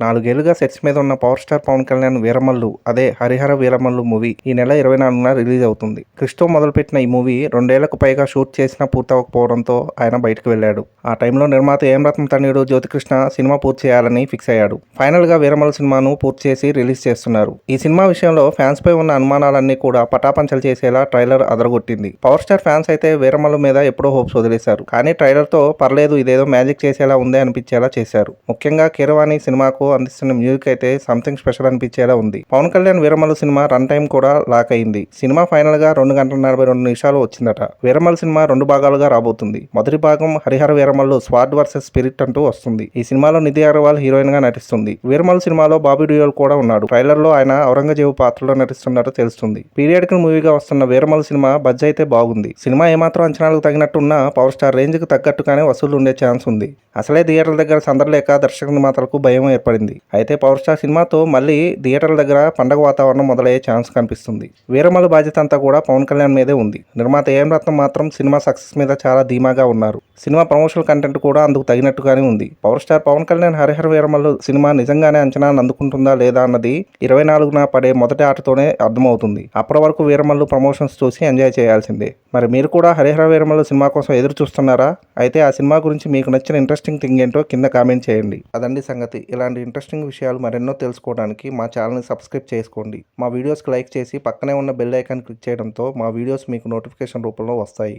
4 ఏళ్లుగా సెట్స్ మీద ఉన్న పవర్ స్టార్ పవన్ కళ్యాణ్ వీరమల్లు అదే హరిహర వీరమల్లు మూవీ ఈ నెల 24న రిలీజ్ అవుతుంది. క్రిష్తో మొదలుపెట్టిన ఈ మూవీ 2 ఏళ్లకు పైగా షూట్ చేసినా పూర్తవకపోవడంతో ఆయన బయటకు వెళ్ళాడు. ఆ టైంలో నిర్మాత ఏం రత్నం తనయుడు జ్యోతికృష్ణ సినిమా పూర్తి చేయాలని ఫిక్స్ అయ్యాడు. ఫైనల్ గా వీరమల్లు సినిమాను పూర్తి చేసి రిలీజ్ చేస్తున్నారు. ఈ సినిమా విషయంలో ఫ్యాన్స్ పై ఉన్న అనుమానాలన్నీ కూడా పటాపంచలు చేసేలా ట్రైలర్ అదరగొట్టింది. పవర్ స్టార్ ఫ్యాన్స్ అయితే వీరమల్లు మీద ఎప్పుడో హోప్స్ వదిలేశారు. కానీ ట్రైలర్ తో పర్లేదు ఇదేదో మ్యాజిక్ చేసేలా ఉందే అనిపించేలా చేశారు. ముఖ్యంగా కీరవాణి సినిమాకు అందిస్తున్న మ్యూజిక్ అయితే సంథింగ్ స్పెషల్ అనిపించేలా ఉంది. Pawan Kalyan Veeramallu cinema run time కూడా లాక్ అయింది. సినిమా ఫైనల్ గా 2 గంటల 42 నిమిషాలు వచ్చిందట. వీరమల్లు సినిమా 2 భాగాలుగా రాబోతుంది. మొదటి భాగం హరిహర వీరమల్లు స్వాడ్ వర్సెస్ స్పిరిట్ అంటూ వస్తుంది. ఈ సినిమాలో నిధి అగర్వాల్ హీరోయిన్ గా నటిస్తుంది. వీరమల్లు సినిమాలో బాబీ డియోల్ కూడా ఉన్నాడు. ట్రైలర్ లో ఆయన ఔరంగజేబు పాత్రలో నటిస్తున్నట్టు తెలుస్తుంది. పీరియాడికల్ మూవీగా వస్తున్న వీరమల్లు సినిమా బజ్ అయితే బాగుంది. సినిమా ఏమాత్రం అంచనాలకు తగినట్టున్నా పవర్ స్టార్ రేంజ్ కు తగ్గట్టుగానే వసూళ్లు ఉండే ఛాన్స్ ఉంది. అసలే థియేటర్ల దగ్గర సందర్లేక దర్శక నిర్మాతలకు భయం ఏర్పడింది. అయితే పవర్ స్టార్ సినిమాతో మళ్ళీ థియేటర్ల దగ్గర పండగ వాతావరణం మొదలయ్యే ఛాన్స్ కనిపిస్తుంది. వీరమల్లు బాధ్యత అంతా కూడా పవన్ కళ్యాణ్ మీదే ఉంది. నిర్మాత ఏం రత్నం మాత్రం సినిమా సక్సెస్ మీద చాలా ధీమాగా ఉన్నారు. సినిమా ప్రమోషనల్ కంటెంట్ కూడా అందుకు తగినట్టుగానే ఉంది. Power star Pawan Kalyan Harihara Veeramallu cinema నిజంగానే అంచనాను అందుకుంటుందా లేదా అన్నది 24న పడే మొదటి ఆటతోనే అర్థమవుతుంది. అప్పటి వరకు వీరమల్లు ప్రమోషన్స్ చూసి ఎంజాయ్ చేయాల్సిందే. మరి మీరు కూడా హరిహర వీరమల్లు సినిమా కోసం ఎదురు చూస్తున్నారా? అయితే ఆ సినిమా గురించి మీకు నచ్చిన ఇంట్రెస్టింగ్ థింగ్ ఏంటో కింద కామెంట్ చేయండి. అదండి సంగతి. ఇలాంటి ఇంట్రెస్టింగ్ విషయాలు మరెన్నో తెలుసుకోవడానికి మా ఛానల్ని సబ్స్క్రైబ్ చేసుకోండి. మా వీడియోస్కి లైక్ చేసి పక్కనే ఉన్న బెల్ ఐకాన్ క్లిక్ చేయడంతో మా వీడియోస్ మీకు నోటిఫికేషన్ రూపంలో వస్తాయి.